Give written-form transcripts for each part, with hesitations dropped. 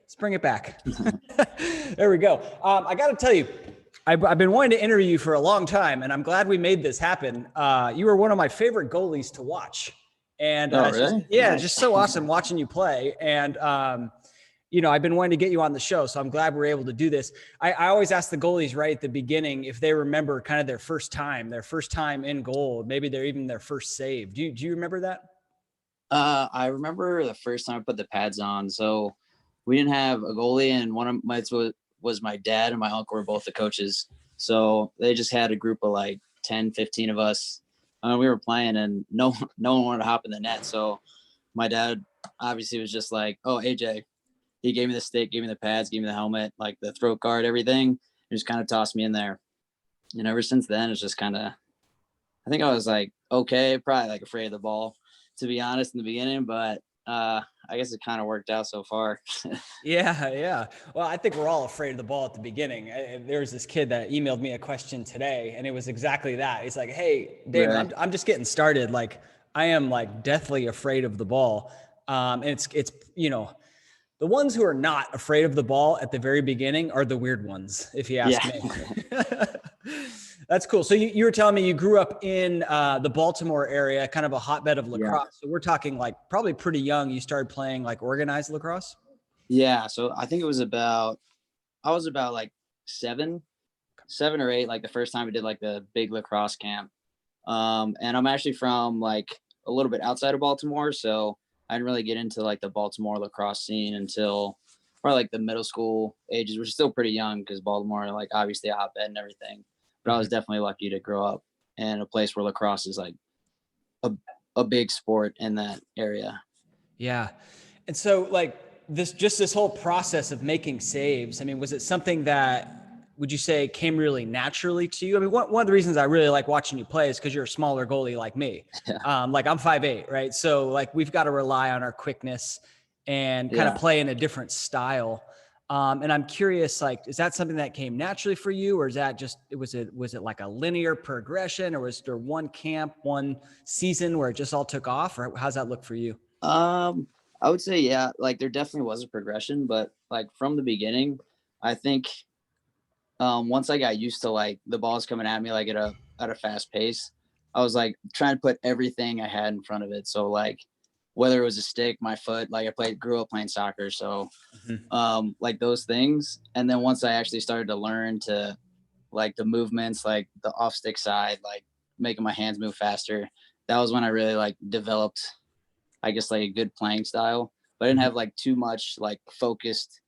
Let's bring it back. There we go. I got to tell you, I've been wanting to interview you for a long time, and I'm glad we made this happen. You were one of my favorite goalies to watch. And really? Nice. Just so awesome watching you play. And, I've been wanting to get you on the show, so I'm glad we're able to do this. I always ask the goalies right at the beginning if they remember kind of their first time in goal, maybe they're even their first save. Do you remember that? I remember the first time I put the pads on. So we didn't have a goalie, and one of my was my dad and my uncle were both the coaches. So they just had a group of like 10, 15 of us. We were playing, and no one wanted to hop in the net. So my dad obviously was just like, "Oh, AJ." He gave me the stick, gave me the pads, gave me the helmet, like the throat guard, everything. He just kind of tossed me in there. And ever since then, it's just kind of, I think I was like, okay, probably like afraid of the ball, to be honest, in the beginning. But I guess it kind of worked out so far. Yeah. Well, I think we're all afraid of the ball at the beginning. There was this kid that emailed me a question today, and it was exactly that. He's like, "Hey, Dave, Right. I'm just getting started. Like, I am like deathly afraid of the ball." And it's the ones who are not afraid of the ball at the very beginning are the weird ones, if you ask me. That's cool. So you were telling me you grew up in the Baltimore area, kind of a hotbed of lacrosse. Yeah. So we're talking like probably pretty young. You started playing like organized lacrosse? Yeah. So I think I was about like seven or eight, like the first time we did like the big lacrosse camp. And I'm actually from like a little bit outside of Baltimore. So I didn't really get into like the Baltimore lacrosse scene until probably like the middle school ages, which is still pretty young because Baltimore, like obviously a hotbed and everything. But I was definitely lucky to grow up in a place where lacrosse is like a big sport in that area. Yeah. And so like this whole process of making saves, I mean, was it something that would you say came really naturally to you? I mean, one of the reasons I really like watching you play is because you're a smaller goalie like me. Yeah. Like I'm 5'8", right? So like we've got to rely on our quickness and kind of play in a different style. And I'm curious, like, is that something that came naturally for you, or is that just was it like a linear progression, or was there one camp, one season where it just all took off, or how's that look for you? I would say, yeah, like there definitely was a progression, but like from the beginning, I think once I got used to like the balls coming at me like at a fast pace, I was like trying to put everything I had in front of it. So like whether it was a stick, my foot, like grew up playing soccer, so like those things. And then once I actually started to learn to like the movements, like the off stick side, like making my hands move faster, that was when I really like developed, I guess, like a good playing style. But I didn't have like too much like focused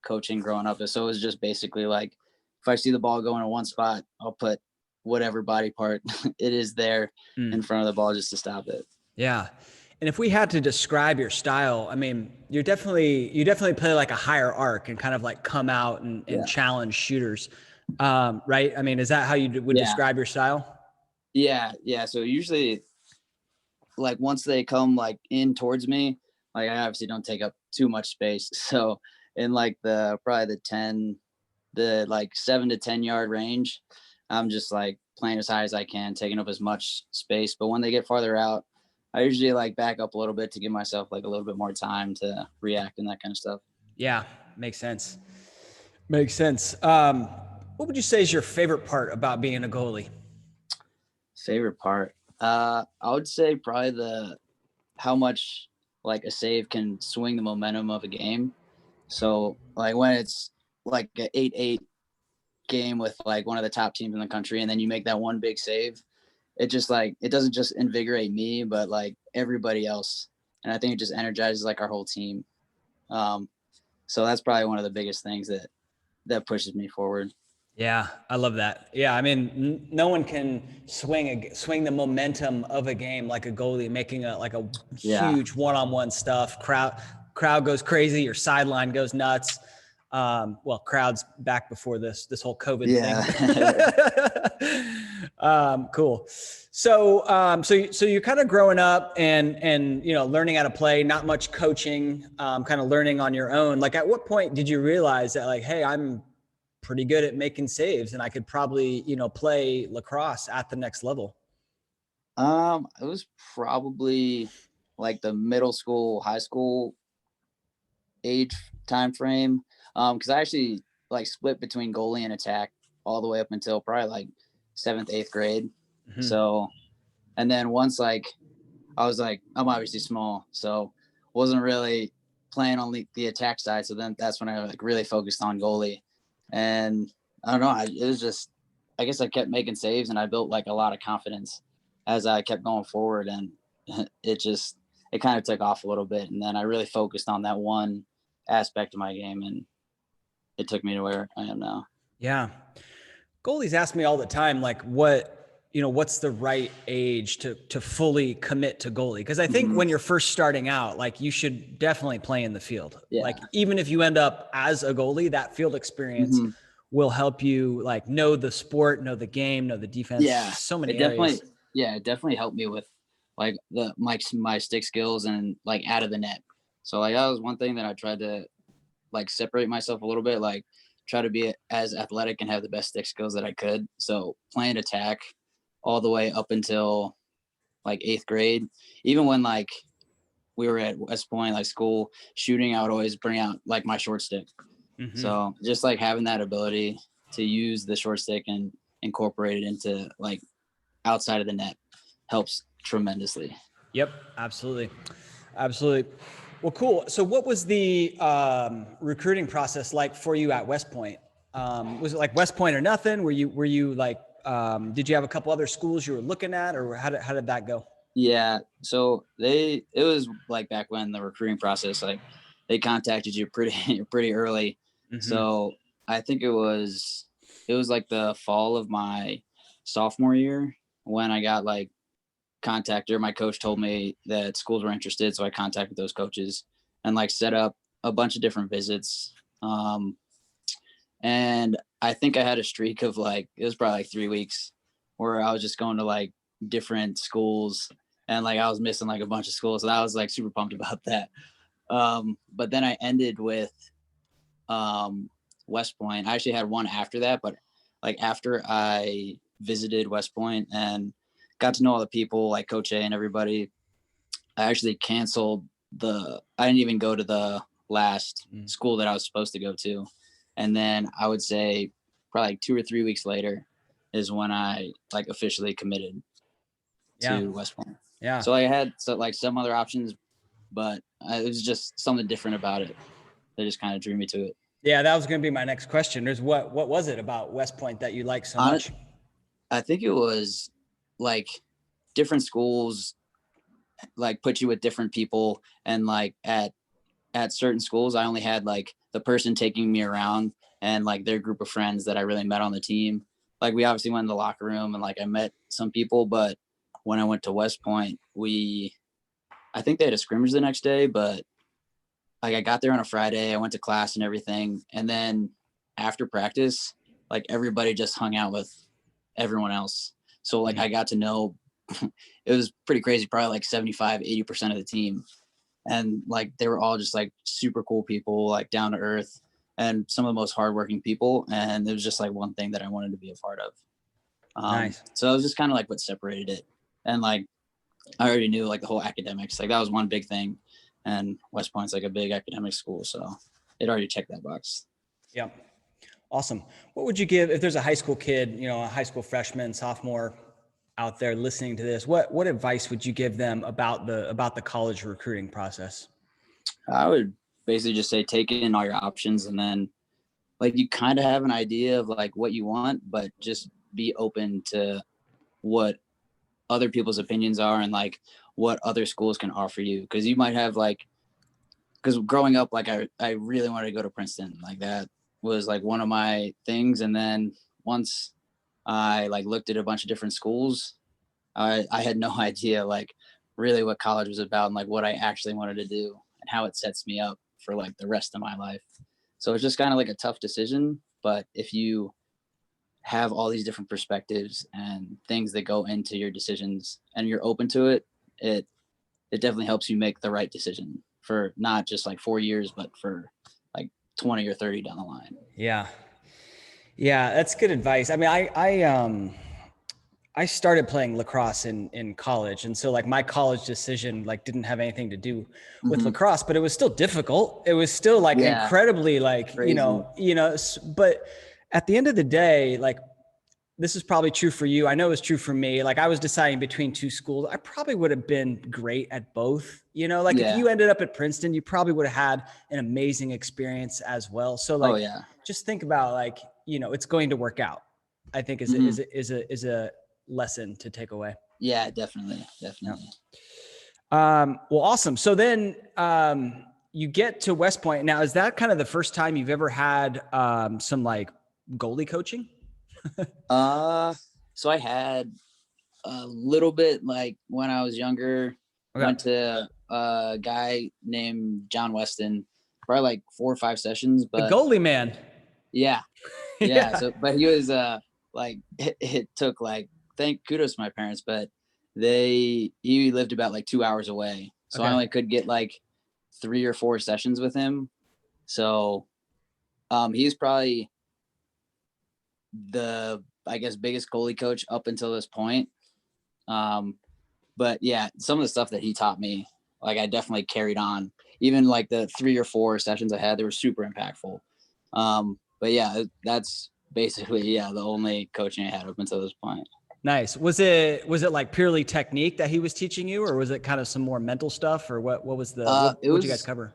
coaching growing up. So it was just basically like if I see the ball going in one spot, I'll put whatever body part it is there in front of the ball just to stop it. Yeah. And if we had to describe your style, I mean, you definitely play like a higher arc and kind of like come out and challenge shooters. Right. I mean, is that how you would describe your style? Yeah. So usually like once they come like in towards me, like I obviously don't take up too much space. So in like probably the like 7 to 10 yard range, I'm just like playing as high as I can, taking up as much space. But when they get farther out, I usually like back up a little bit to give myself like a little bit more time to react and that kind of stuff. Yeah, makes sense. What would you say is your favorite part about being a goalie? Favorite part? I would say probably how much like a save can swing the momentum of a game. So like when it's like an 8-8 game with like one of the top teams in the country, and then you make that one big save, it just like, it doesn't just invigorate me, but like everybody else. And I think it just energizes like our whole team. So that's probably one of the biggest things that pushes me forward. Yeah, I love that. Yeah, I mean, no one can swing the momentum of a game like a goalie, making a huge one-on-one stuff. Crowd goes crazy. Your sideline goes nuts. Well, crowd's back before this whole COVID thing. Cool. So you're kind of growing up and learning how to play. Not much coaching. Kind of learning on your own. Like, at what point did you realize that, like, hey, I'm pretty good at making saves and I could probably, play lacrosse at the next level? It was probably like the middle school, high school age time frame. Because I actually like split between goalie and attack all the way up until probably like 7th, 8th grade. Mm-hmm. So, and then once like I was like, I'm obviously small, so wasn't really playing on the attack side. So then that's when I like really focused on goalie. And I don't know, it was just, I guess I kept making saves and I built like a lot of confidence as I kept going forward. And it kind of took off a little bit. And then I really focused on that one aspect of my game, and it took me to where I am now. Yeah. Goalies ask me all the time, like what's the right age to fully commit to goalie? Because I think when you're first starting out, like you should definitely play in the field. Yeah. Like even if you end up as a goalie, that field experience will help you like know the sport, know the game, know the defense. Yeah. So many areas. It definitely helped me with like my stick skills and like out of the net. So like that was one thing that I tried to like separate myself a little bit, like try to be as athletic and have the best stick skills that I could. So playing attack all the way up until like 8th grade, even when like we were at West Point, like school shooting, I would always bring out like my short stick. So just like having that ability to use the short stick and incorporate it into like outside of the net helps tremendously. Yep, absolutely. Absolutely. Well, cool. So what was the recruiting process like for you at West Point? Was it like West Point or nothing? Were you like, did you have a couple other schools you were looking at, or how did that go? Yeah. So it was like back when the recruiting process, like they contacted you pretty early. So I think it was like the fall of my sophomore year when I got like contacted. My coach told me that schools were interested. So I contacted those coaches and like set up a bunch of different visits. And I think I had a streak of like, it was probably like 3 weeks where I was just going to like different schools, and like I was missing like a bunch of schools. So I was like super pumped about that. But then I ended with West Point. I actually had one after that, but like after I visited West Point and got to know all the people like Coach A and everybody, I actually canceled I didn't even go to the last school that I was supposed to go to. And then I would say probably like 2 or 3 weeks later is when I like officially committed to West Point. Yeah. So I had like some other options, but it was just something different about it that just kind of drew me to it. Yeah, that was going to be my next question. There's what was it about West Point that you like so much? I think it was like different schools like put you with different people, and like at certain schools I only had like the person taking me around and like their group of friends that I really met on the team. Like we obviously went in the locker room and like I met some people, but when I went to West Point, I think they had a scrimmage the next day, but like I got there on a Friday, I went to class and everything. And then after practice, like everybody just hung out with everyone else. So like I got to know, it was pretty crazy, probably like 75-80% of the team. And like they were all just like super cool people, like down to earth, and some of the most hardworking people. And it was just like one thing that I wanted to be a part of. Nice. So it was just kind of like what separated it. And like I already knew like the whole academics, like that was one big thing. And West Point's like a big academic school, so it already checked that box. Yeah. Awesome. What would you give if there's a high school kid, a high school freshman, sophomore out there listening to this? What advice would you give them about the college recruiting process? I would basically just say take in all your options, and then like you kind of have an idea of like what you want, but just be open to what other people's opinions are and like what other schools can offer you. Because you might have like, because growing up, like I really wanted to go to Princeton. Like that was like one of my things. And then once I like looked at a bunch of different schools, I had no idea like really what college was about and like what I actually wanted to do and how it sets me up for like the rest of my life. So it's just kind of like a tough decision. But if you have all these different perspectives and things that go into your decisions and you're open to it, it definitely helps you make the right decision for not just like 4 years, but for like 20 or 30 down the line. Yeah. Yeah. That's good advice. I mean, I started playing lacrosse in college. And so like my college decision, like didn't have anything to do with Mm-hmm. lacrosse, but it was still difficult. It was still like Yeah, incredibly like, crazy. but at the end of the day, like this is probably true for you. I know it's true for me. Like I was deciding between two schools. I probably would have been great at both. Like if Yeah. you ended up at Princeton, you probably would have had an amazing experience as well. So Oh like, yeah. just think about like, it's going to work out. I think Mm-hmm. is a lesson to take away. Yeah, definitely. Yeah. Definitely. Well, awesome. So then, you get to West Point. Now, is that kind of the first time you've ever had, some like goalie coaching? So I had a little bit like when I was younger, Okay. went to a guy named Jon Weston, probably like 4 or 5 sessions, The but goalie man. yeah. Yeah. Yeah. So, but he was, like, it took like, kudos to my parents, but he lived about like 2 hours away. So I Okay. only could get like 3 or 4 sessions with him. So, he's probably the, I guess, biggest goalie coach up until this point. But yeah, some of the stuff that he taught me, like I definitely carried on. Even like the 3 or 4 sessions I had, they were super impactful. But yeah, that's basically the only coaching I had up until this point. Nice. Was it like purely technique that he was teaching you, or was it kind of some more mental stuff, or what was what It would you guys was cover?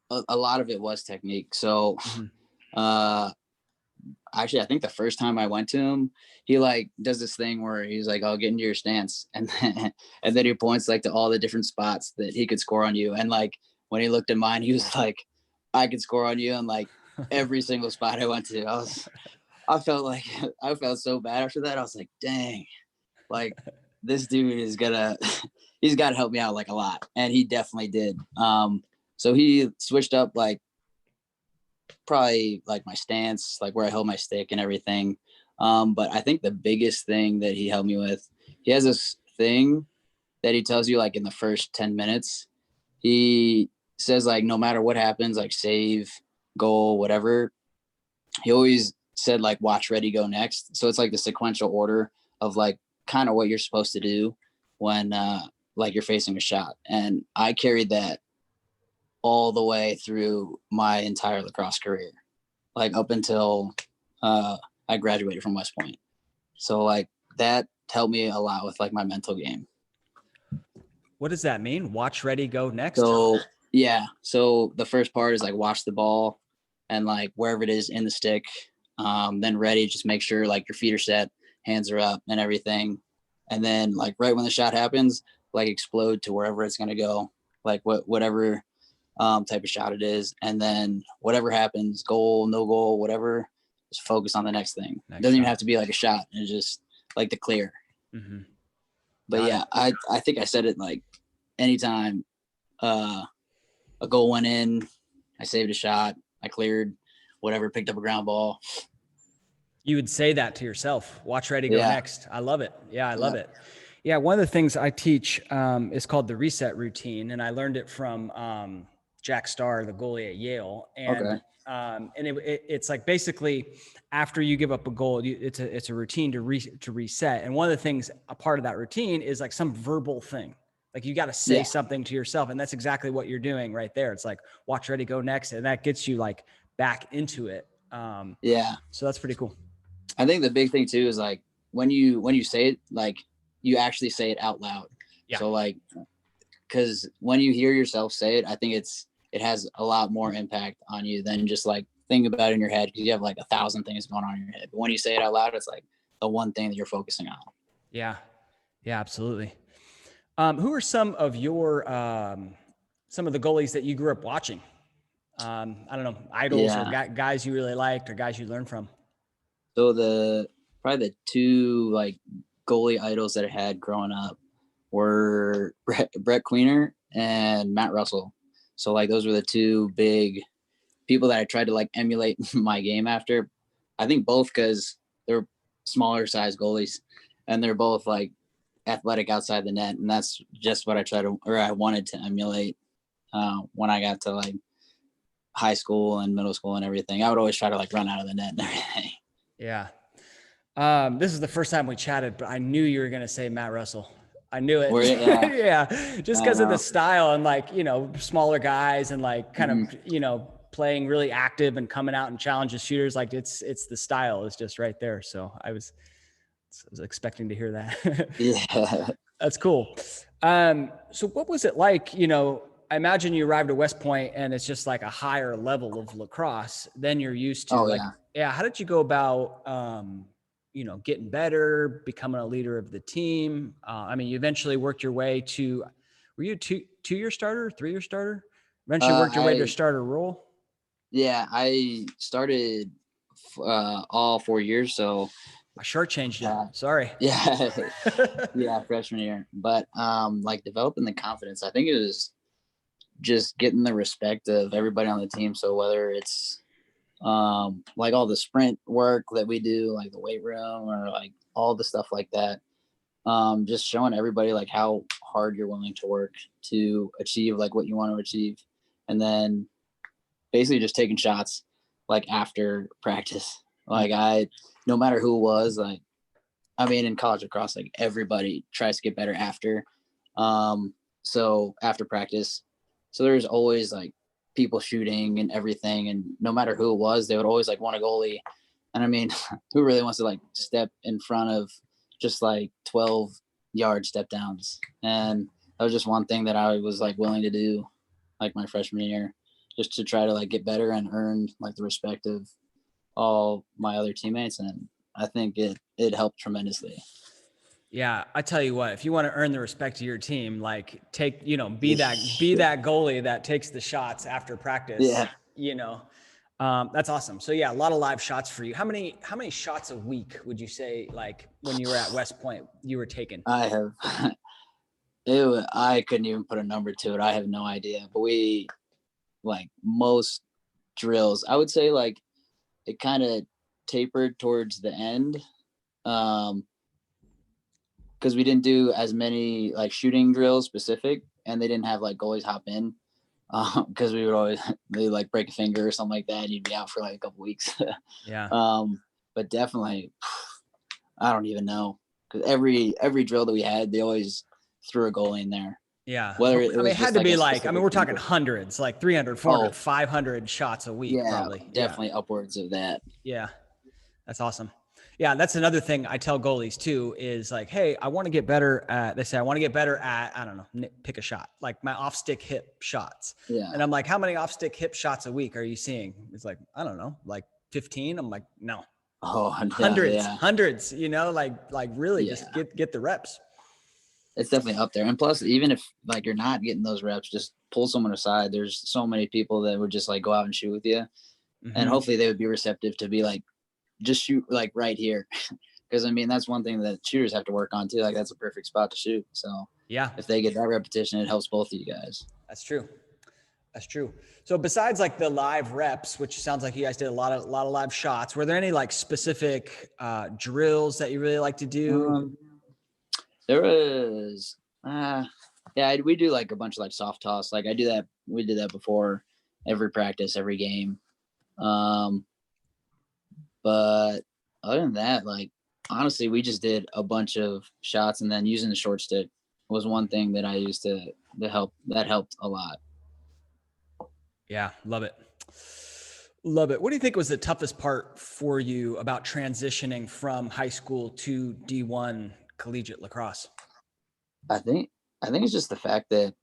a lot of it was technique. So, Mhm. uh, actually, I think the first time I went to him, he like does this thing where he's like, "I'll get into your stance," and then he points like to all the different spots that he could score on you. And like when he looked at mine, he was like, "I could score on you," and like every single spot I went to, I felt like I felt so bad after that. I was like, "Dang, like this dude is gonna, he's got to help me out like a lot," and he definitely did. So he switched up like probably like my stance, like where I held my stick and everything. But I think the biggest thing that he helped me with, he has this thing that he tells you like in the first 10 minutes. He says like no matter what happens, like save, goal, whatever, he always said like watch, ready, go next. So it's like the sequential order of like kind of what you're supposed to do when like you're facing a shot. And I carried that all the way through my entire lacrosse career, like up until I graduated from West Point. So like that helped me a lot with like my mental game. What does that mean? Watch, ready, go next. So yeah, so the first part is like watch the ball and like wherever it is in the stick, then ready, just make sure like your feet are set, hands are up and everything. And then like right when the shot happens, like explode to wherever it's going to go, like whatever type of shot it is. And then whatever happens, goal, no goal, whatever, just focus on the next thing. It doesn't even have to be like a shot. It's just like the clear. Mm-hmm. But yeah, I think I said it like anytime a goal went in, I saved a shot, I cleared, whatever, picked up a ground ball. You would say that to yourself. Watch, ready, go Yeah. next. I love it. Yeah, I love it. Yeah, one of the things I teach is called the reset routine, and I learned it from Jack Starr, the goalie at Yale. And it's like basically after you give up a goal, it's a routine to reset. And one of the things, a part of that routine is like some verbal thing. Like you got to say something to yourself, and that's exactly what you're doing right there. It's like watch, ready, go next, and that gets you like back into it. So that's pretty cool. I think the big thing too is like when you say it, like you actually say it out loud. Yeah. So like, because when you hear yourself say it, I think it has a lot more impact on you than just like think about it in your head, because you have like 1,000 things going on in your head. But when you say it out loud, it's like the one thing that you're focusing on. Yeah, absolutely. Who are some of your some of the goalies that you grew up watching? I don't know, idols or guys you really liked or guys you learned from. So probably the 2 like goalie idols that I had growing up were Brett Queener and Matt Russell. So like those were the 2 big people that I tried to like emulate my game after. I think both because they're smaller size goalies and they're both like athletic outside the net, and that's just what I wanted to emulate when I got to like high school and middle school and everything. I would always try to like run out of the net and everything. Yeah. This is the first time we chatted, but I knew you were going to say Matt Russell. I knew it. Yeah. Yeah. Just because of the style and like, you know, smaller guys and like kind of, you know, playing really active and coming out and challenges shooters. Like it's the style is just right there. So I was expecting to hear that. Yeah. That's cool. So what was it like, you know, I imagine you arrived at West Point and it's just like a higher level of lacrosse than you're used to. Oh, like, yeah. How did you go about, you know, getting better, becoming a leader of the team? I mean, you eventually worked your way to, were you a two-year starter, 3-year starter? Eventually worked your way to a starter role? Yeah, I started all 4 years. So I shortchanged you. Sorry. Yeah. Yeah, freshman year. But like developing the confidence, I think it was just getting the respect of everybody on the team. So whether it's like all the sprint work that we do, like the weight room or like all the stuff like that, just showing everybody like how hard you're willing to work to achieve like what you want to achieve. And then basically just taking shots like after practice. Like no matter who it was, like, I mean, in college lacrosse, like everybody tries to get better after. So after practice, so there's always like people shooting and everything. And no matter who it was, they would always like want a goalie. And I mean, who really wants to like step in front of just like 12-yard step downs? And that was just one thing that I was like willing to do like my freshman year, just to try to like get better and earn like the respect of all my other teammates. And I think it helped tremendously. Yeah, I tell you what, if you want to earn the respect of your team, like be that goalie that takes the shots after practice. Yeah. You know, that's awesome. So yeah, a lot of live shots for you. How many shots a week would you say, like when you were at West Point, you were taking? I couldn't even put a number to it. I have no idea. But we, like most drills, I would say like it kind of tapered towards the end. Because we didn't do as many like shooting drills specific, and they didn't have like goalies hop in, because we would always like break a finger or something like that, and you'd be out for like a couple weeks. Yeah. But definitely, I don't even know, because every drill that we had, they always threw a goalie in there. Yeah. Whether it had to be like, I mean, we're talking hundreds, like 300, 400, 500 shots a week, yeah, probably. Definitely upwards of that. Yeah. That's awesome. Yeah, that's another thing I tell goalies too is like, hey, I want to get better at, they say, I want to get better at, I don't know, pick a shot, like my off stick hip shots. Yeah. And I'm like, how many off stick hip shots a week are you seeing? It's like, I don't know, like 15. I'm like, no. Oh, hundreds, you know, like really just get the reps. It's definitely up there. And plus, even if like you're not getting those reps, just pull someone aside. There's so many people that would just like go out and shoot with you. Mm-hmm. And hopefully they would be receptive to be like, just shoot like right here. Because I mean, that's one thing that shooters have to work on too. Like that's a perfect spot to shoot. So yeah, if they get that repetition, it helps both of you guys. That's true. So besides like the live reps, which sounds like you guys did a lot of live shots, were there any like specific drills that you really like to do? There was, we do like a bunch of like soft toss. Like we did that before every practice, every game. But other than that, like, honestly, we just did a bunch of shots, and then using the short stick was one thing that I used to help. That helped a lot. Yeah. Love it. What do you think was the toughest part for you about transitioning from high school to D1 collegiate lacrosse? I think it's just the fact that,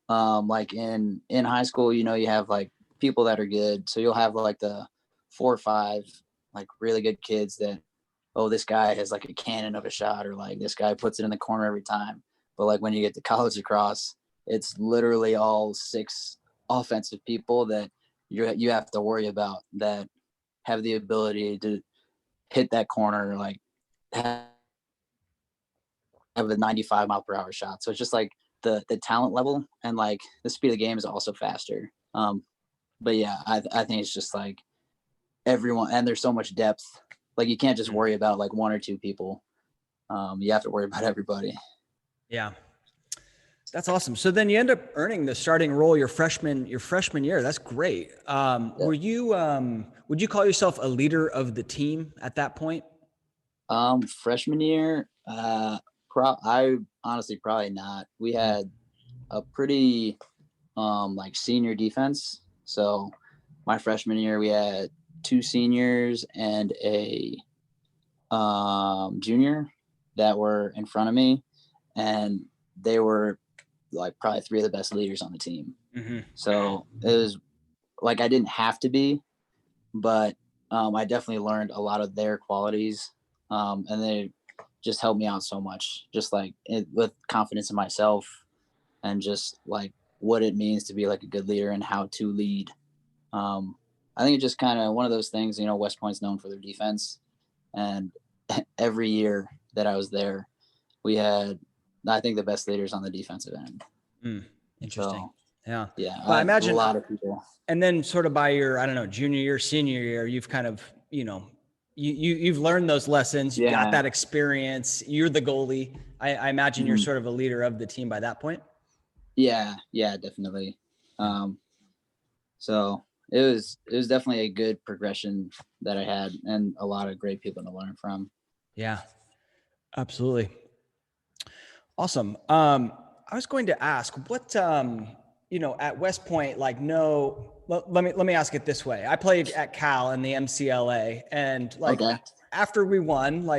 like in high school, you know, you have like people that are good. So you'll have like the 4 or 5 like really good kids that, oh, this guy has like a cannon of a shot, or like this guy puts it in the corner every time. But like when you get to college lacrosse, it's literally all 6 offensive people that you have to worry about, that have the ability to hit that corner, like have a 95 mile per hour shot. So it's just like the talent level, and like the speed of the game is also faster. But yeah, I think it's just like everyone, and there's so much depth. Like you can't just worry about like 1 or 2 people. You have to worry about everybody. Yeah. That's awesome. So then you end up earning the starting role your freshman year. That's great. Were you, would you call yourself a leader of the team at that point? Freshman year, I honestly probably not. We had a pretty like senior defense. So my freshman year, we had 2 seniors and a junior that were in front of me, and they were like probably 3 of the best leaders on the team. Mm-hmm. So it was like I didn't have to be, but I definitely learned a lot of their qualities, and they just helped me out so much, just like with confidence in myself, and just like what it means to be like a good leader and how to lead. I think it's just kind of one of those things. West Point's known for their defense, and every year that I was there, we had, I think, the best leaders on the defensive end. Interesting. So, yeah. Well, I imagine a lot of people. And then sort of by your, I don't know, junior year, senior year, you've kind of, you've learned those lessons. You've got that experience. You're the goalie. I imagine you're sort of a leader of the team by that point. Yeah, definitely. So it was definitely a good progression that I had, and a lot of great people to learn from. Yeah, absolutely. Awesome. I was going to ask what, at West Point, let me ask it this way. I played at Cal in the MCLA, and after we won,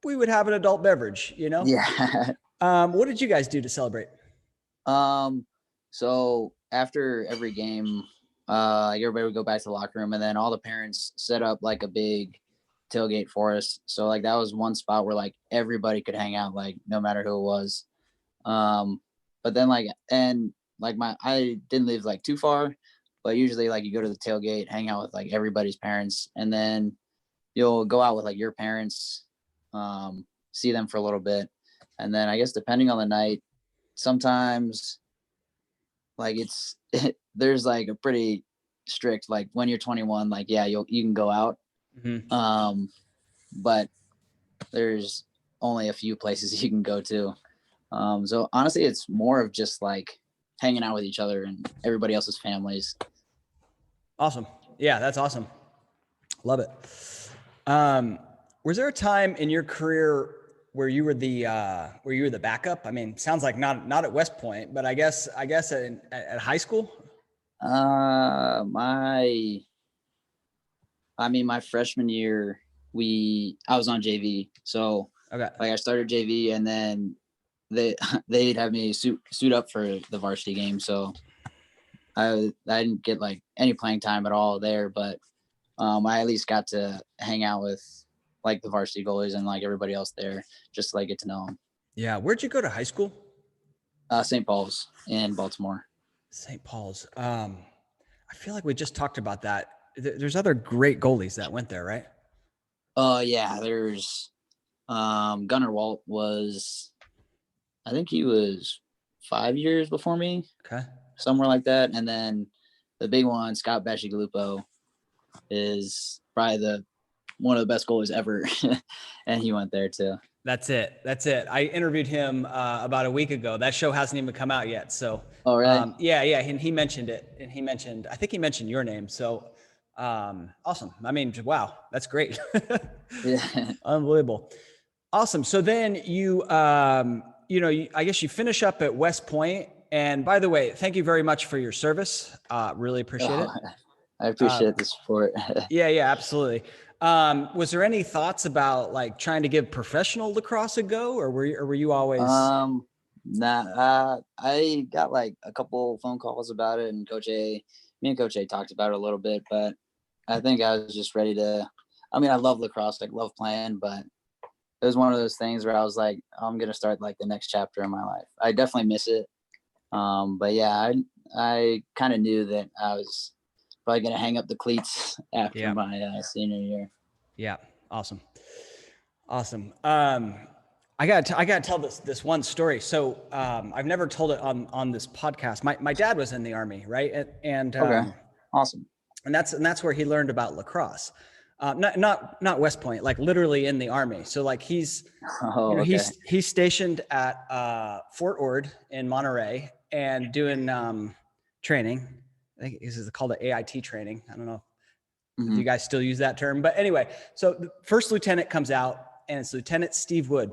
we would have an adult beverage, Yeah. What did you guys do to celebrate? So after every game, everybody would go back to the locker room, and then all the parents set up like a big tailgate for us. So that was one spot where everybody could hang out, no matter who it was. But then I didn't live too far, but usually you go to the tailgate, hang out with everybody's parents, and then you'll go out with your parents, see them for a little bit. And then I guess depending on the night, sometimes there's a pretty strict, when you're 21, you can go out. Mm-hmm. But there's only a few places you can go to. So honestly, it's more of just hanging out with each other and everybody else's families. Awesome. Yeah, that's awesome. Love it. Was there a time in your career where you were the backup? I mean, sounds like not at West Point, but I guess at high school. My freshman year, I was on JV, so okay. I started JV, and then they'd have me suit up for the varsity game. So I didn't get any playing time at all there, but I at least got to hang out with the varsity goalies and everybody else there, just to get to know them. Yeah. Where'd you go to high school? St. Paul's in Baltimore. St. Paul's. I feel like we just talked about that. There's other great goalies that went there, right? Yeah. There's Gunnar Walt was, I think he was 5 years before me. Okay. Somewhere like that. And then the big one, Scott Bacigalupo, is probably one of the best goalies ever. And he went there too. That's it. I interviewed him about a week ago. That show hasn't even come out yet. So, oh, really? Yeah. And he mentioned it, and I think he mentioned your name. So, awesome. I mean, wow, that's great. Yeah. Unbelievable. Awesome. So then I guess you finish up at West Point. And by the way, thank you very much for your service. Really appreciate it. I appreciate the support. Yeah, absolutely. Was there any thoughts about trying to give professional lacrosse a go, or were you always? Nah. I got a couple phone calls about it, and me and Coach A talked about it a little bit, but I think I was just ready to. I mean, I love lacrosse, love playing, but it was one of those things where I was I'm gonna start the next chapter in my life. I definitely miss it, but yeah, I kind of knew that I was probably gonna hang up the cleats after my senior year. Yeah, awesome. I got to tell this one story. So I've never told it on this podcast. My dad was in the Army, right? And okay, awesome. And that's where he learned about lacrosse. Not West Point, literally in the Army. So he's he's stationed at Fort Ord in Monterey and doing training. I think this is called the AIT training. I don't know if you guys still use that term, but anyway, so the first lieutenant comes out and it's Lieutenant Steve Wood.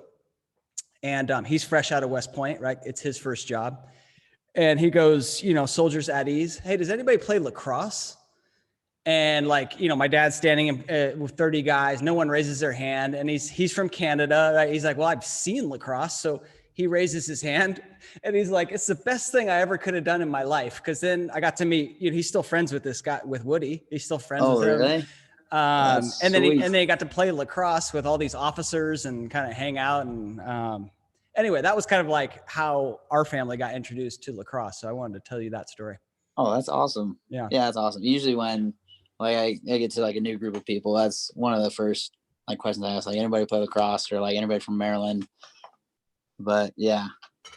And he's fresh out of West Point, right? It's his first job. And he goes, soldiers at ease. Hey, does anybody play lacrosse? And like, my dad's standing with 30 guys. No one raises their hand. And he's from Canada. Right? He's like, well, I've seen lacrosse. So he raises his hand and he's like, it's the best thing I ever could have done in my life. Cause then I got to meet, he's still friends with this guy, with Woody. He's still friends with him. Really? And then he got to play lacrosse with all these officers and kind of hang out. And anyway, that was kind of like how our family got introduced to lacrosse. So I wanted to tell you that story. Oh, that's awesome. Yeah. Yeah, that's awesome. Usually when like I get to like a new group of people, that's one of the first like questions I ask, like anybody play lacrosse or like anybody from Maryland. But yeah,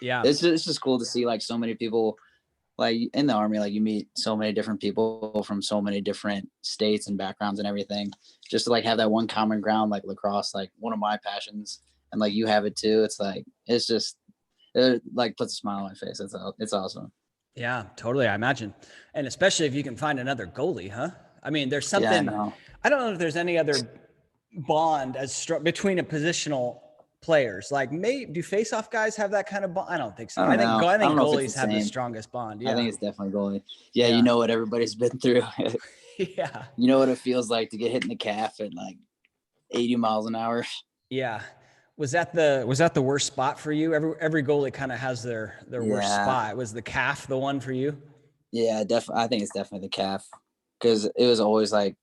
it's just cool to see like so many people like in the Army, like you meet so many different people from so many different states and backgrounds and everything, just to like have that one common ground, like lacrosse, like one of my passions, and like you have it too. It's like, it like puts a smile on my face. It's awesome. Yeah, totally. I imagine. And especially if you can find another goalie, huh? I mean, there's something, I don't know if there's any other bond as strong between a positional players. Like, do face-off guys have that kind of bond? I don't think so. I think goalies have the strongest bond. Yeah. I think it's definitely goalie. Yeah, you know what everybody's been through. Yeah. You know what it feels like to get hit in the calf at like 80 miles an hour. Yeah. Was that the worst spot for you? Every goalie kind of has their worst spot. Was the calf the one for you? Yeah, definitely. I think it's definitely the calf, because it was always like,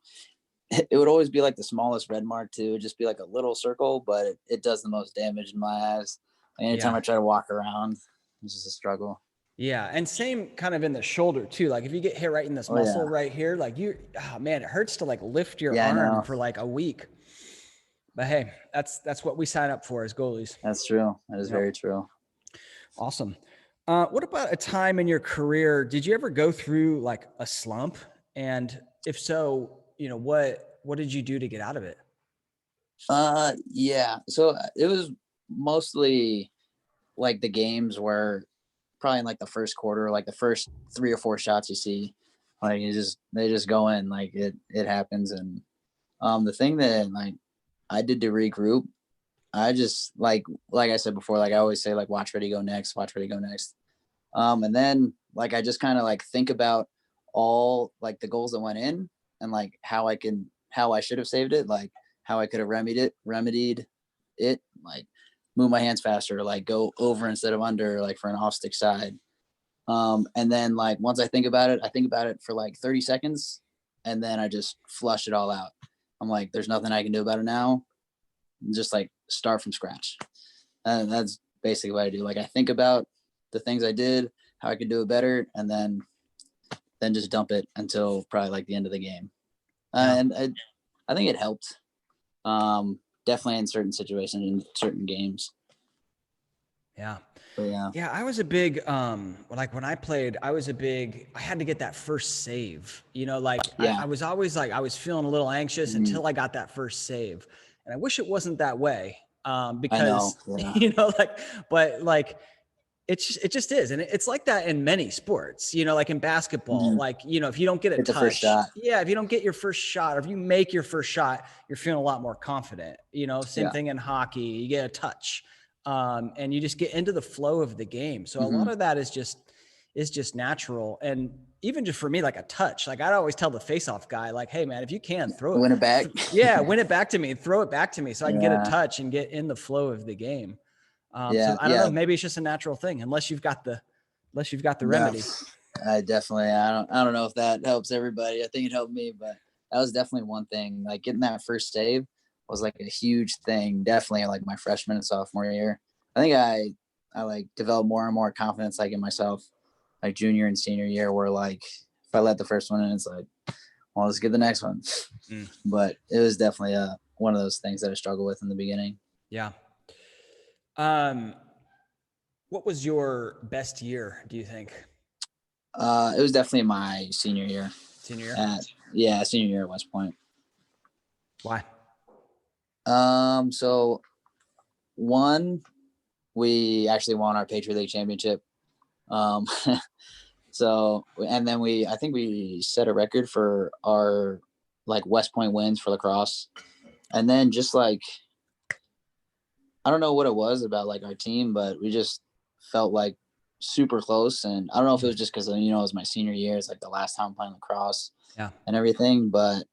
it would always be like the smallest red mark too. It'd just be like a little circle, but it does the most damage in my eyes. Like anytime I try to walk around, it's just a struggle. Yeah. And same kind of in the shoulder too. Like if you get hit right in this muscle right here, like it hurts to like lift your arm for like a week. But hey, that's what we sign up for as goalies. That's true. That is very true. Awesome. What about a time in your career? Did you ever go through like a slump? And if so, what did you do to get out of it? Yeah. So it was mostly like the games where probably in like the first quarter, like the first 3 or 4 shots you see, like they just go in, like it happens. And the thing that like I did to regroup, I just like I said before, like I always say, like watch ready go next. And then like I just kind of like think about all like the goals that went in and like how I should have saved it, like how I could have remedied it, like move my hands faster, like go over instead of under, like for an off stick side. And then like once I think about it for like 30 seconds, and then I just flush it all out. I'm like, there's nothing I can do about it now. Just like start from scratch. And that's basically what I do. Like I think about the things I did, how I could do it better, and then just dump it until probably like the end of the game. And I think it helped. Definitely in certain situations, in certain games. Yeah. But yeah. I was a big, like when I played, I had to get that first save, I was always like, I was feeling a little anxious until I got that first save. And I wish it wasn't that way. Because, but like, it just is. And it's like that in many sports, like in basketball, like, if you don't get a touch, first shot. if you don't get your first shot, or if you make your first shot, you're feeling a lot more confident, same thing in hockey, you get a touch, and you just get into the flow of the game. So a lot of that is just natural. And even just for me, like a touch, like I'd always tell the face-off guy, like, hey man, if you can throw it, win it back. Win it back to me, throw it back to me so I can get a touch and get in the flow of the game. So I don't know, maybe it's just a natural thing, unless you've got the remedy. I don't know if that helps everybody. I think it helped me, but that was definitely one thing. Like getting that first save was like a huge thing. Definitely like my freshman and sophomore year. I think I like developed more and more confidence like in myself, like junior and senior year, where like if I let the first one in, it's like, well, let's get the next one. But it was definitely one of those things that I struggled with in the beginning. Yeah. What was your best year, do you think? It was definitely my senior year. Senior year at West Point. Why? So we actually won our Patriot League championship. So, and then I think we set a record for our like West Point wins for lacrosse. And then just like I don't know what it was about like our team, but we just felt like super close. And I don't know if it was just because, you know, it was my senior year. It's like the last time playing lacrosse Yeah. and everything. But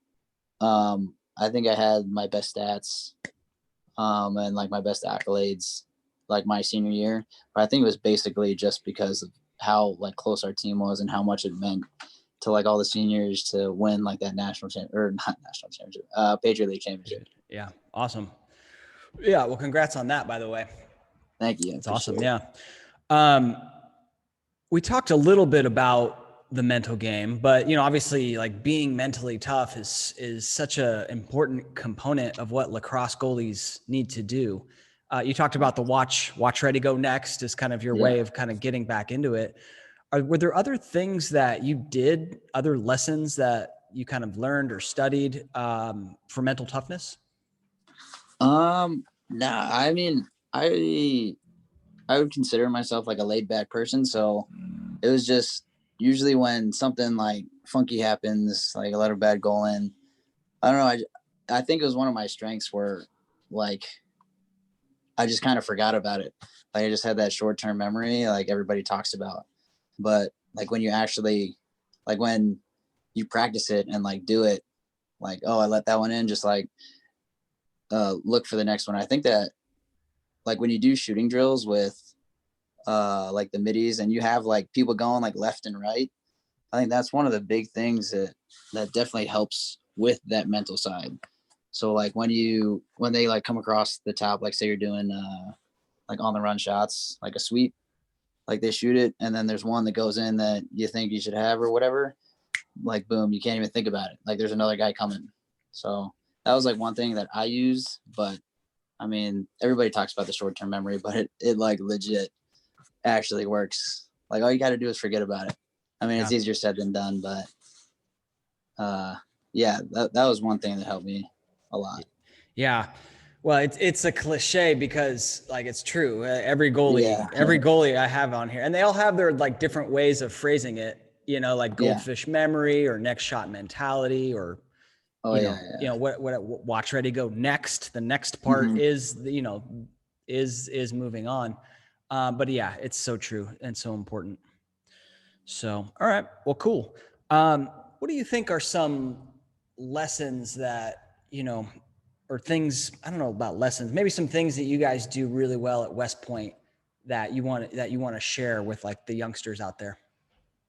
I think I had my best stats and like my best accolades like my senior year. But I think it was basically just because of how like close our team was and how much it meant to like all the seniors to win like that Patriot League championship. Yeah. Awesome. Yeah. Well, congrats on that, by the way. Thank you. It's awesome. Yeah. We talked a little bit about the mental game, but you know, obviously like being mentally tough is such a important component of what lacrosse goalies need to do. You talked about the watch ready, go next is kind of your way of kind of getting back into it. Were there other things that you did, other lessons that you kind of learned or studied for mental toughness? Nah, I mean, I would consider myself like a laid back person. So it was just usually when something like funky happens, like I let a bad goal in, I don't know. I think it was one of my strengths where like I just kind of forgot about it. Like I just had that short term memory, like everybody talks about. But like when you actually, like when you practice it and like do it, like, oh, I let that one in, just like look for the next one. I think that like when you do shooting drills with like the middies and you have like people going like left and right, I think that's one of the big things that definitely helps with that mental side. So like when they like come across the top, like say you're doing like on the run shots, like a sweep, like they shoot it and then there's one that goes in that you think you should have or whatever, like boom, you can't even think about it, like there's another guy coming. So that was like one thing that I use. But I mean, everybody talks about the short-term memory, but it like legit actually works. Like all you got to do is forget about it. I mean, it's easier said than done, but yeah, that was one thing that helped me a lot. Yeah. Well, it's a cliche because like it's true. Every goalie I have on here, and they all have their like different ways of phrasing it. You know, like goldfish memory or next shot mentality, or what watch ready go next. The next part is is moving on. But yeah, it's so true and so important. So, all right, well, cool. What do you think are some lessons that or things, I don't know about lessons, maybe some things that you guys do really well at West Point that you want to share with like the youngsters out there?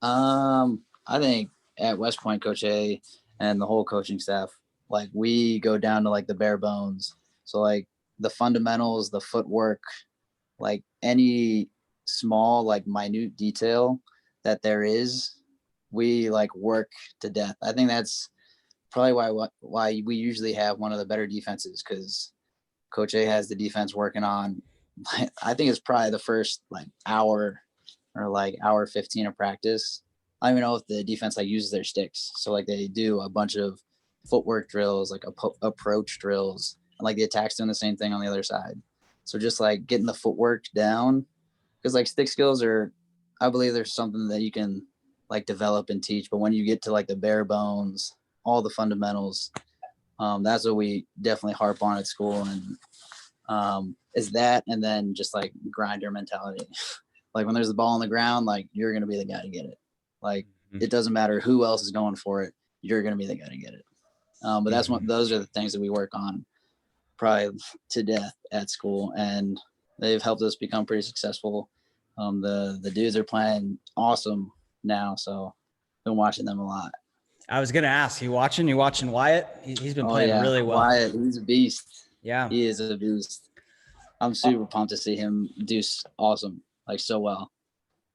I think at West Point, Coach A and the whole coaching staff, like we go down to like the bare bones. So like the fundamentals, the footwork, like any small, like minute detail that there is, we like work to death. I think that's probably why we usually have one of the better defenses, because Coach A has the defense working on, I think it's probably the first like hour or like hour 15 of practice. I don't even know if the defense like uses their sticks. So like they do a bunch of footwork drills, like approach drills, and like the attack's doing the same thing on the other side. So just like getting the footwork down, because like stick skills are, I believe there's something that you can like develop and teach, but when you get to like the bare bones, all the fundamentals, that's what we definitely harp on at school. And is that, and then just like grinder mentality. Like when there's the ball on the ground, like you're going to be the guy to get it. Like it doesn't matter who else is going for it. You're going to be the guy to get it. But that's those are the things that we work on probably to death at school, and they've helped us become pretty successful. The dudes are playing awesome now, so been watching them a lot. I was gonna ask, you watching Wyatt? He's been playing really well. Wyatt, he's a beast. Yeah, he is a beast. I'm super pumped to see him do awesome, like so well.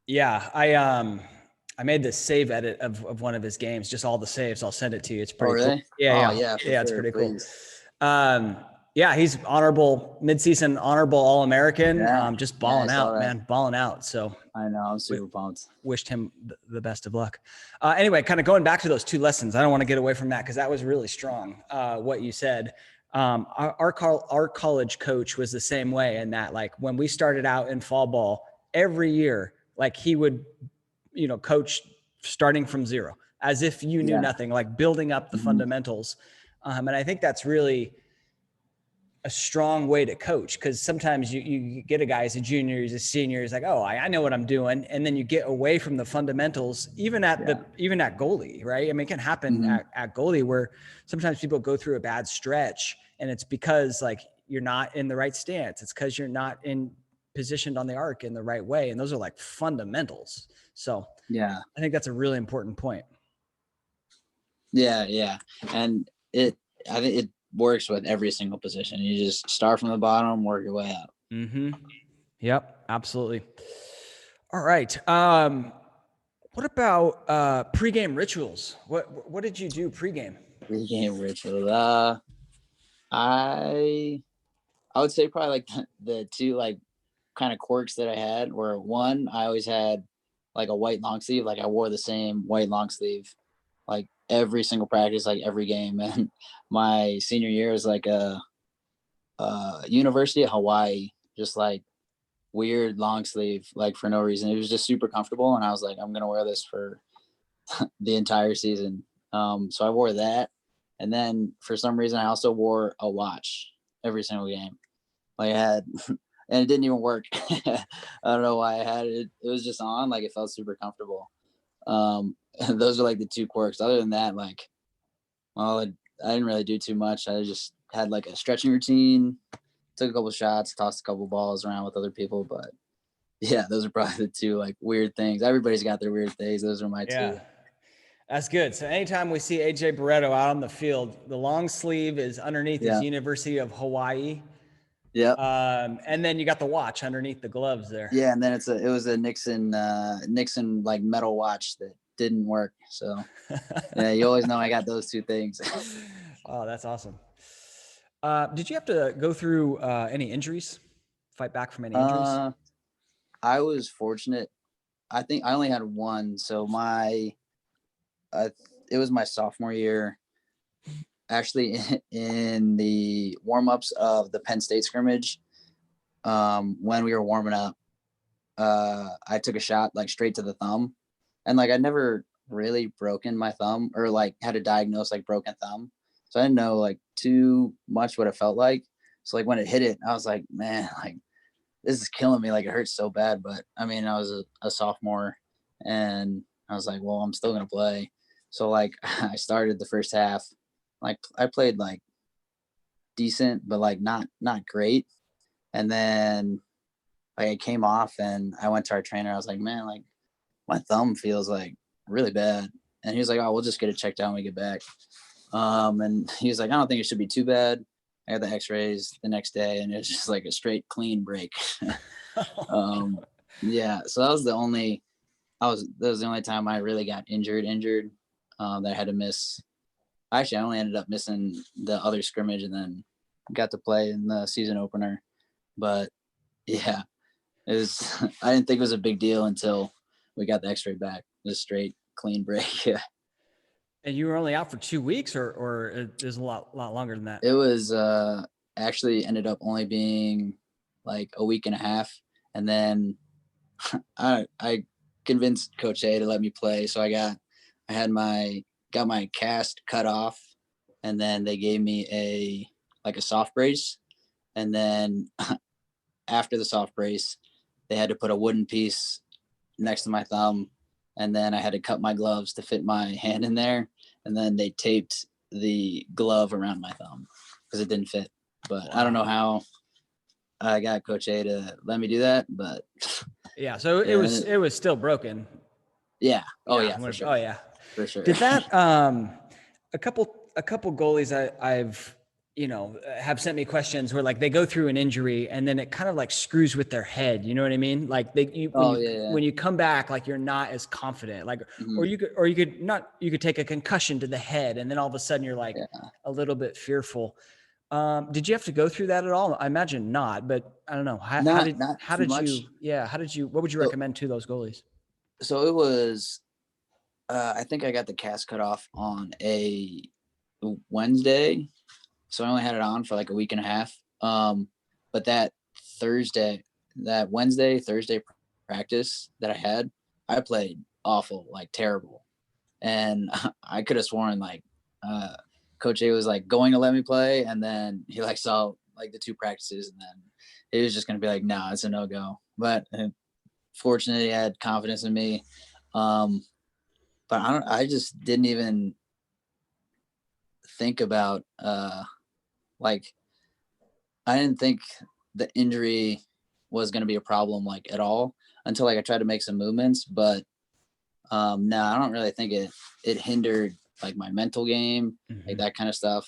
Yeah, I made this save edit of one of his games, just all the saves. I'll send it to you. It's pretty really? cool. Yeah, it's pretty cool. Yeah, he's honorable midseason, honorable All-American. Just balling out, man, balling out. So I know, I'm super pumped. Wished him the best of luck. Anyway, kind of going back to those two lessons, I don't want to get away from that because that was really strong. What you said. Our college coach was the same way in that, like when we started out in fall ball every year, like he would, coach starting from zero, as if you knew nothing, like building up the fundamentals. And I think that's really a strong way to coach, because sometimes you get a guy as a junior, he's a senior, he's like, oh, I know what I'm doing, and then you get away from the fundamentals, even at goalie, right? I mean, it can happen at goalie where sometimes people go through a bad stretch, and it's because like you're not in the right stance. It's because you're not positioned on the arc in the right way, and those are like fundamentals. So yeah, I think that's a really important point. yeah, and I think it works with every single position. You just start from the bottom, work your way up. Mm-hmm. Yep, absolutely. All right. What about pregame rituals? What did you do pregame? Pregame ritual. I would say probably like the two like kind of quirks that I had were, one, I always had like a white long sleeve. Like I wore the same white long sleeve like every single practice, like every game. And my senior year was like a University of Hawaii, just like weird long sleeve, like for no reason. It was just super comfortable, and I was like, I'm gonna wear this for the entire season. So I wore that, and then for some reason I also wore a watch every single game. Like I had, and it didn't even work. I don't know why I had it. It was just on, like it felt super comfortable. Those are like the two quirks. Other than that, like, well, I didn't really do too much. I just had like a stretching routine, took a couple shots, tossed a couple balls around with other people. But yeah, those are probably the two like weird things. Everybody's got their weird things. Those are my two. That's good. So anytime we see AJ Barretto out on the field, the long sleeve is underneath his University of Hawaii. Yep. And then you got the watch underneath the gloves there. Yeah, and then it was a Nixon like metal watch that didn't work. So yeah, you always know I got those two things. Oh, that's awesome. Did you have to go through any injuries? Fight back from any injuries? I was fortunate. I think I only had one. So it was my sophomore year. Actually, in the warm-ups of the Penn State scrimmage, when we were warming up, I took a shot like straight to the thumb, and like I'd never really broken my thumb or like had to diagnose like broken thumb, so I didn't know like too much what it felt like. So like when it hit it, I was like, man, like this is killing me. Like it hurts so bad. But I mean, I was a sophomore, and I was like, well, I'm still gonna play. So like I started the first half. Like I played like decent, but like not great. And then like I came off and I went to our trainer. I was like, man, like my thumb feels like really bad. And he was like, oh, we'll just get it checked out when we get back. And he was like, I don't think it should be too bad. I got the x-rays the next day and it was just like a straight clean break. Yeah. So that was the only time I really got injured, that I had to miss. Actually, I only ended up missing the other scrimmage and then got to play in the season opener. But yeah, it was, I didn't think it was a big deal until we got the x-ray back. Just straight clean break. Yeah. And you were only out for 2 weeks, or it was a lot longer than that? It was actually ended up only being like a week and a half. And then I convinced Coach A to let me play. So I got my cast cut off, and then they gave me a soft brace. And then after the soft brace, they had to put a wooden piece next to my thumb, and then I had to cut my gloves to fit my hand in there, and then they taped the glove around my thumb because it didn't fit. But wow. I don't know how I got Coach A to let me do that, but yeah. So it was still broken. Yeah. Oh yeah. For sure. Oh yeah. For sure. Did that a couple goalies I've have sent me questions where like they go through an injury and then it kind of like screws with their head. You know what I mean? Like when you come back, like you're not as confident, like, or you could take a concussion to the head and then all of a sudden you're like a little bit fearful. Did you have to go through that at all? I imagine not, but I don't know. How did you, what would you recommend to those goalies? So it was, I think I got the cast cut off on a Wednesday. So I only had it on for like a week and a half. But that Wednesday, Thursday practice that I played awful, like terrible. And I could have sworn like Coach A was like going to let me play. And then he like saw like the 2 practices, and then it was just going to be like, no, it's a no-go. But fortunately, I had confidence in me. But I just didn't even think about, like, I didn't think the injury was going to be a problem, like, at all until, like, I tried to make some movements. But no, I don't really think it hindered, like, my mental game, like that kind of stuff.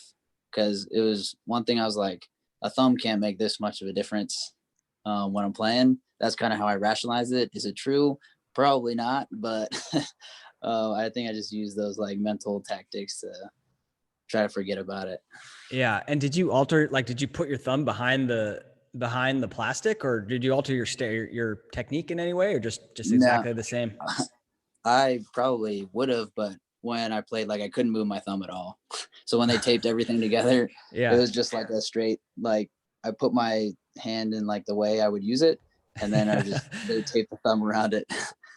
Because it was one thing I was like, a thumb can't make this much of a difference when I'm playing. That's kind of how I rationalized it. Is it true? Probably not. But I think I just used those, like, mental tactics to try to forget about it. Yeah. And did you put your thumb behind the plastic, or did you alter your technique in any way, or just exactly the same? I probably would have, but when I played, like, I couldn't move my thumb at all. So when they taped everything together, it was just like a straight, like, I put my hand in, like, the way I would use it, and then they taped the thumb around it.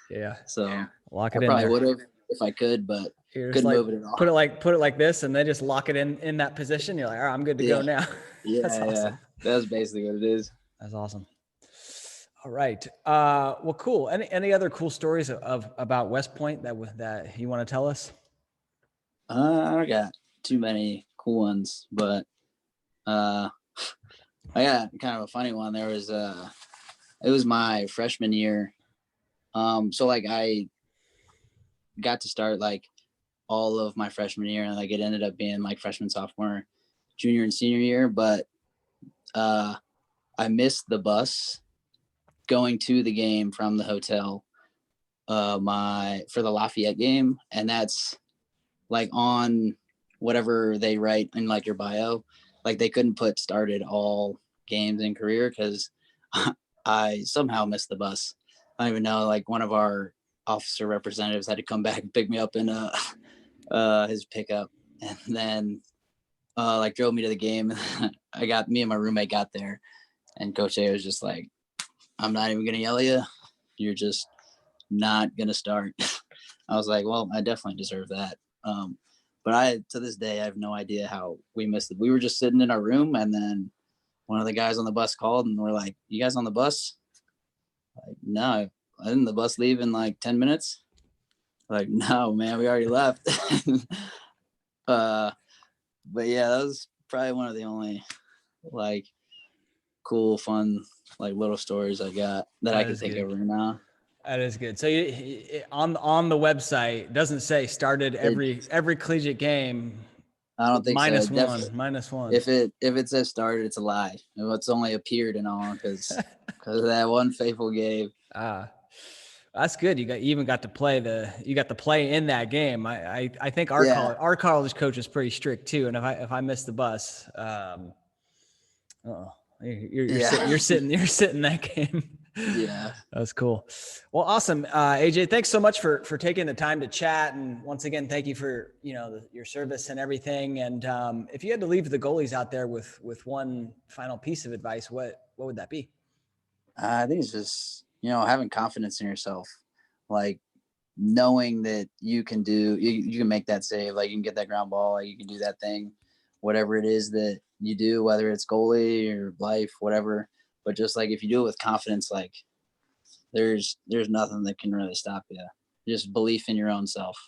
Yeah. So Lock I it in probably there. would have if I could, but couldn't like, move it at all. Put it like this, and then just lock it in that position. You're like, all right, I'm good to go now. That's awesome. Yeah. That's basically what it is. That's awesome. All right. Well, cool. Any other cool stories about West Point that you want to tell us? I don't got too many cool ones, but I got kind of a funny one. There was it was my freshman year. So, like, I got to start, like, all of my freshman year, and, like, it ended up being, like, freshman, sophomore, junior, and senior year. But I missed the bus going to the game from the hotel for the Lafayette game, and that's, like, on whatever they write in, like, your bio. Like, they couldn't put started all games in career because I somehow missed the bus. I don't even know, like, one of our officer representatives had to come back and pick me up in his pickup, and then like, drove me to the game. Me and my roommate got there, and Coach A was just like, I'm not even gonna yell at you, you're just not gonna start. I was like, well, I definitely deserve that. But to this day, I have no idea how we missed it. We were just sitting in our room, and then one of the guys on the bus called, and we're like, you guys on the bus? Like, no, didn't the bus leave in, like, 10 minutes? Like, no, man, we already left. But yeah, that was probably one of the only, like, cool, fun, like, little stories I got that I can think of right now. That is good. So on the website, it doesn't say started every collegiate game. I don't think minus so. -1. If it says started, it's a lie. It's only appeared and all because of that one fateful game. That's good. You even got to play in that game. I think our college coach is pretty strict too. And if I miss the bus, you're sitting that game. Yeah, that's cool. Well, awesome. AJ, thanks so much for taking the time to chat. And once again, thank you for, your service and everything. And if you had to leave the goalies out there with one final piece of advice, what would that be? I think it's just, having confidence in yourself, like knowing that you can make that save, like you can get that ground ball, like you can do that thing, whatever it is that you do, whether it's goalie or life, whatever. But just, like, if you do it with confidence, like there's nothing that can really stop you. Just belief in your own self.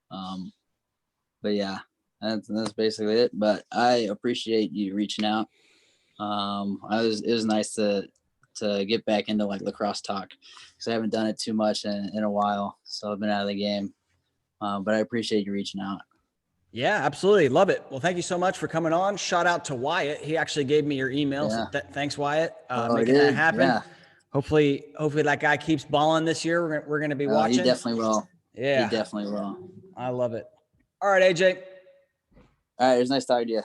But yeah, that's basically it. But I appreciate you reaching out. It was nice to get back into, like, lacrosse talk because I haven't done it too much in a while. So I've been out of the game. But I appreciate you reaching out. Yeah, absolutely. Love it. Well, thank you so much for coming on. Shout out to Wyatt. He actually gave me your email. Yeah. So thanks, Wyatt. Making that happen. Yeah. Hopefully that guy keeps balling this year. We're going to be watching. He definitely will. Yeah. He definitely will. I love it. All right, AJ. All right. It was nice talking to you.